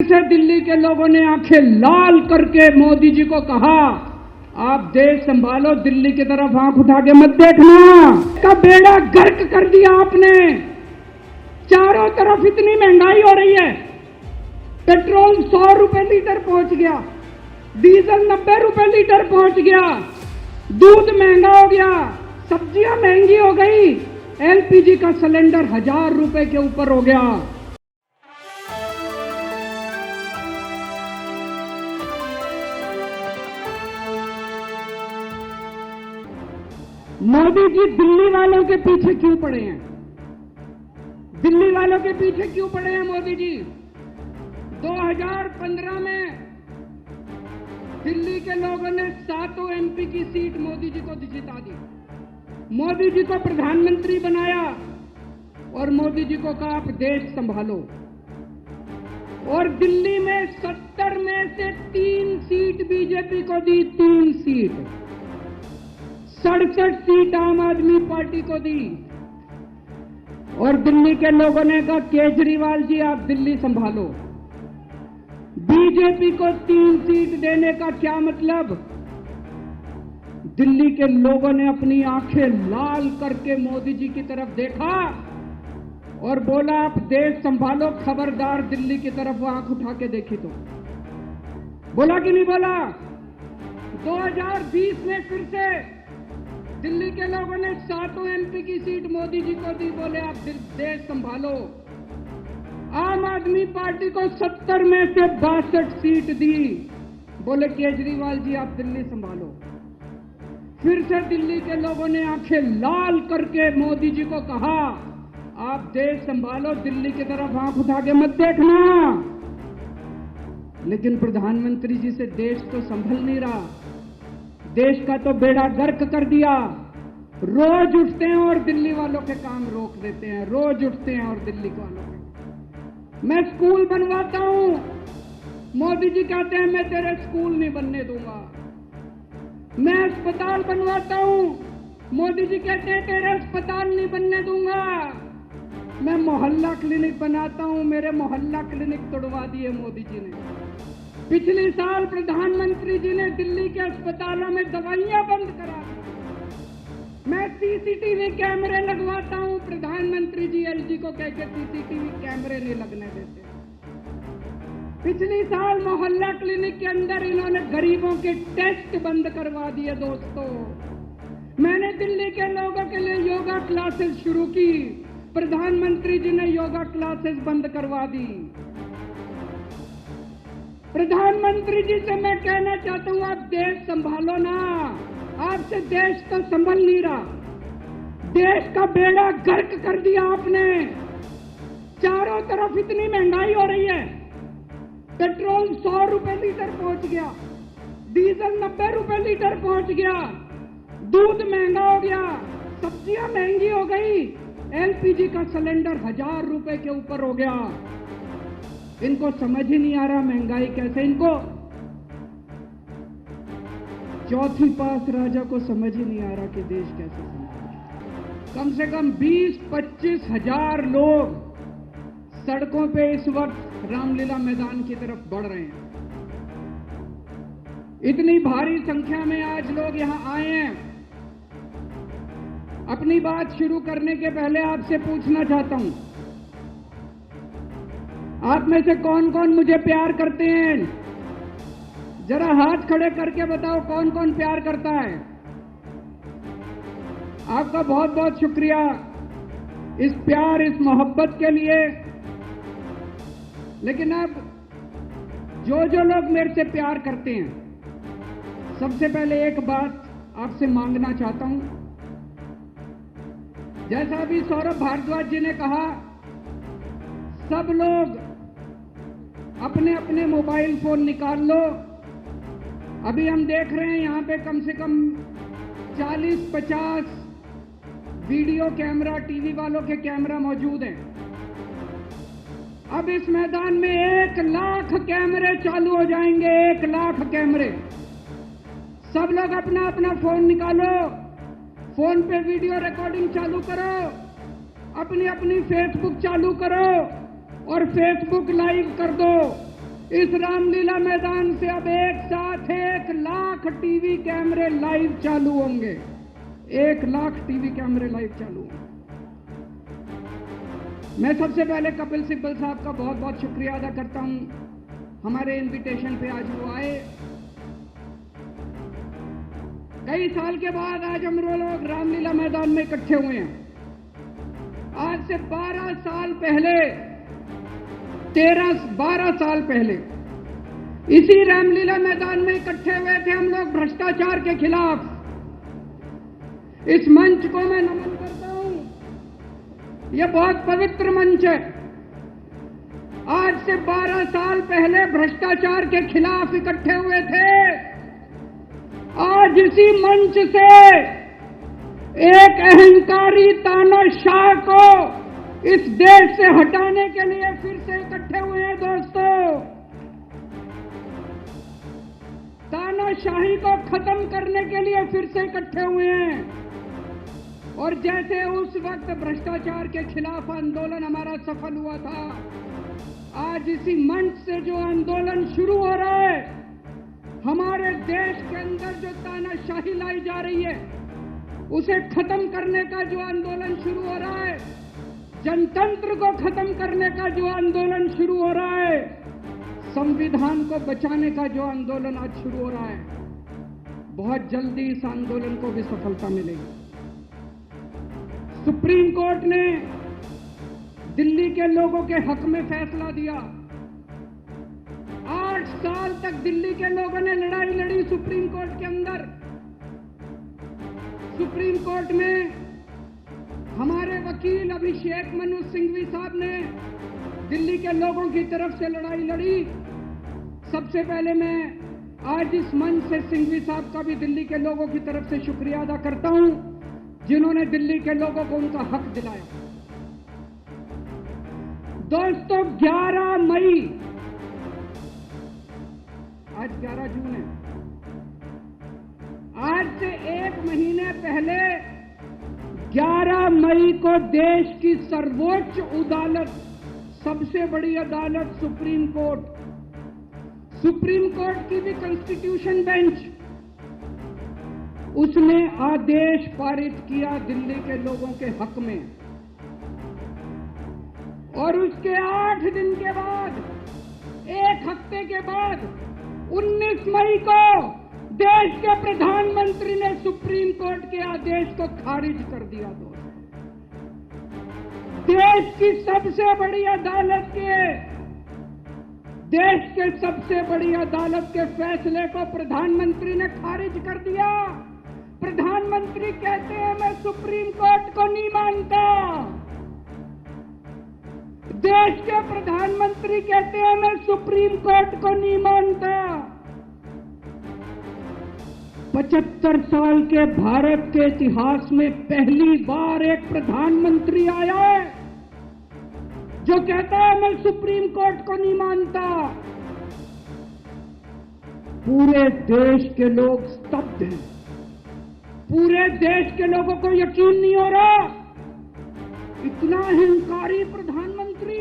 से दिल्ली के लोगों ने आंखें लाल करके मोदी जी को कहा, आप देश संभालो, दिल्ली की तरफ आंख उठा के मत देखना। का बेड़ा गर्क कर दिया आपने। चारों तरफ इतनी महंगाई हो रही है, पेट्रोल 100 रुपए लीटर पहुंच गया, डीजल 90 रुपए लीटर पहुंच गया, दूध महंगा हो गया, सब्जियां महंगी हो गई, एलपीजी का सिलेंडर 1000 रुपए के ऊपर हो गया। मोदी जी दिल्ली वालों के पीछे क्यों पड़े हैं? दिल्ली वालों के पीछे क्यों पड़े हैं मोदी जी? 2015 में दिल्ली के लोगों ने 7 एमपी की सीट मोदी जी को जिता दी, मोदी जी को प्रधानमंत्री बनाया और मोदी जी को कहा आप देश संभालो। और दिल्ली में 70 में से 3 सीट बीजेपी को दी, 3 सीट, 67 सीट आम आदमी पार्टी को दी। और दिल्ली के लोगों ने कहा केजरीवाल जी आप दिल्ली संभालो। बीजेपी को 3 सीट देने का क्या मतलब? दिल्ली के लोगों ने अपनी आंखें लाल करके मोदी जी की तरफ देखा और बोला आप देश संभालो, खबरदार दिल्ली की तरफ आंख उठा के देखी तो। बोला कि नहीं बोला? 2020 में फिर से दिल्ली के लोगों ने 7 एमपी की सीट मोदी जी को दी, बोले आप देश संभालो। आम आदमी पार्टी को 70 में से 62 सीट दी, बोले केजरीवाल जी आप दिल्ली संभालो। फिर से दिल्ली के लोगों ने आंखें लाल करके मोदी जी को कहा आप देश संभालो, दिल्ली की तरफ आंख उठा के मत देखना। लेकिन प्रधानमंत्री जी से देश तो संभल नहीं रहा, देश का तो बेड़ा गर्क कर दिया। रोज उठते हैं और दिल्ली वालों के काम रोक देते हैं, रोज उठते हैं और दिल्ली वालों के। मैं स्कूल बनवाता हूं, मोदी जी कहते हैं मैं तेरे स्कूल नहीं बनने दूंगा। मैं अस्पताल बनवाता हूं, मोदी जी कहते हैं तेरे अस्पताल नहीं बनने दूंगा। मैं मोहल्ला क्लिनिक बनाता हूं, मेरे मोहल्ला क्लिनिक तोड़वा दिए मोदी जी ने। पिछले साल प्रधानमंत्री जी ने दिल्ली के अस्पतालों में दवाइयां बंद करा दी। मैं सीसीटीवी कैमरे लगवाता हूं, प्रधानमंत्री जी एलजी को कहकर सीसीटीवी कैमरे नहीं लगने देते। पिछले साल मोहल्ला क्लिनिक के अंदर इन्होंने गरीबों के टेस्ट बंद करवा दिए। दोस्तों, मैंने दिल्ली के लोगों के लिए योगा क्लासेस शुरू की, प्रधानमंत्री जी ने योगा क्लासेस बंद करवा दी। प्रधानमंत्री जी से मैं कहना चाहता हूं आप देश संभालो ना, आपसे देश तो संभल नहीं रहा। देश का बेड़ा गर्क कर दिया आपने। चारों तरफ इतनी महंगाई हो रही है, पेट्रोल 100 रुपए लीटर पहुंच गया, डीजल 90 रुपए लीटर पहुंच गया, दूध महंगा हो गया, सब्जियां महंगी हो गई, एलपीजी का सिलेंडर 1000 रुपए के ऊपर हो गया। इनको समझ ही नहीं आ रहा महंगाई कैसे, इनको चौथी पास राजा को समझ ही नहीं आ रहा कि देश कैसे संभाले। कम से कम 20-25 हजार लोग सड़कों पे इस वक्त रामलीला मैदान की तरफ बढ़ रहे हैं। इतनी भारी संख्या में आज लोग यहां आए हैं। अपनी बात शुरू करने के पहले आपसे पूछना चाहता हूं, आप में से कौन कौन मुझे प्यार करते हैं? जरा हाथ खड़े करके बताओ कौन कौन प्यार करता है। आपका बहुत बहुत शुक्रिया इस प्यार, इस मोहब्बत के लिए। लेकिन अब जो लोग मेरे से प्यार करते हैं, सबसे पहले एक बात आपसे मांगना चाहता हूं। जैसा अभी सौरभ भारद्वाज जी ने कहा, सब लोग अपने अपने मोबाइल फोन निकाल लो। अभी हम देख रहे हैं यहां पे कम से कम 40-50 वीडियो कैमरा, टीवी वालों के कैमरा मौजूद हैं। अब इस मैदान में 1 लाख कैमरे चालू हो जाएंगे, 1 लाख कैमरे। सब लोग अपना अपना फोन निकालो, फोन पे वीडियो रिकॉर्डिंग चालू करो, अपनी अपनी फेसबुक चालू करो और फेसबुक लाइव कर दो। इस रामलीला मैदान से अब एक साथ 1 लाख टीवी कैमरे लाइव चालू होंगे। 1 लाख टीवी कैमरे लाइव चालू होंगे। मैं सबसे पहले कपिल सिब्बल साहब का बहुत बहुत शुक्रिया अदा करता हूं, हमारे इनविटेशन पे आज वो आए। कई साल के बाद आज हम लोग रामलीला मैदान में इकट्ठे हुए हैं। आज से 12 साल पहले 12 साल पहले इसी रामलीला मैदान में इकट्ठे हुए थे हम लोग भ्रष्टाचार के खिलाफ। इस मंच को मैं नमन करता हूं, यह बहुत पवित्र मंच है। आज से 12 साल पहले भ्रष्टाचार के खिलाफ इकट्ठे हुए थे। आज इसी मंच से एक अहंकारी तानाशाह को इस देश से हटाने के लिए फिर से इकट्ठे हुए हैं। दोस्तों, तानाशाही को खत्म करने के लिए फिर से इकट्ठे हुए हैं। और जैसे उस वक्त भ्रष्टाचार के खिलाफ आंदोलन हमारा सफल हुआ था, आज इसी मंच से जो आंदोलन शुरू हो रहा है, हमारे देश के अंदर जो तानाशाही लाई जा रही है उसे खत्म करने का जो आंदोलन शुरू हो रहा है, जनतंत्र को खत्म करने का जो आंदोलन शुरू हो रहा है, संविधान को बचाने का जो आंदोलन आज शुरू हो रहा है, बहुत जल्दी इस आंदोलन को भी सफलता मिलेगी। सुप्रीम कोर्ट ने दिल्ली के लोगों के हक में फैसला दिया। 8 साल तक दिल्ली के लोगों ने लड़ाई लड़ी सुप्रीम कोर्ट के अंदर। सुप्रीम कोर्ट में हमारे वकील अभिषेक मनु सिंघवी साहब ने दिल्ली के लोगों की तरफ से लड़ाई लड़ी। सबसे पहले मैं आज इस मंच से सिंघवी साहब का भी दिल्ली के लोगों की तरफ से शुक्रिया अदा करता हूं, जिन्होंने दिल्ली के लोगों को उनका हक दिलाया। दोस्तों, 11 मई, आज 11 जून है, आज से 1 महीने पहले 11 मई को देश की सर्वोच्च अदालत, सबसे बड़ी अदालत सुप्रीम कोर्ट की भी कॉन्स्टिट्यूशन बेंच, उसने आदेश पारित किया दिल्ली के लोगों के हक में। और उसके 8 दिन के बाद, 1 हफ्ते के बाद 19 मई को देश के प्रधानमंत्री ने सुप्रीम कोर्ट के आदेश को खारिज कर दिया। देश की सबसे बड़ी अदालत के फैसले को प्रधानमंत्री ने खारिज कर दिया। प्रधानमंत्री कहते हैं मैं सुप्रीम कोर्ट को नहीं मानता। देश के प्रधानमंत्री कहते हैं मैं सुप्रीम कोर्ट को नहीं मानता। 75 साल के भारत के इतिहास में पहली बार एक प्रधानमंत्री आया है जो कहता है मैं सुप्रीम कोर्ट को नहीं मानता। पूरे देश के लोग स्तब्ध हैं। पूरे देश के लोगों को यकीन नहीं हो रहा, इतना अहंकारी प्रधानमंत्री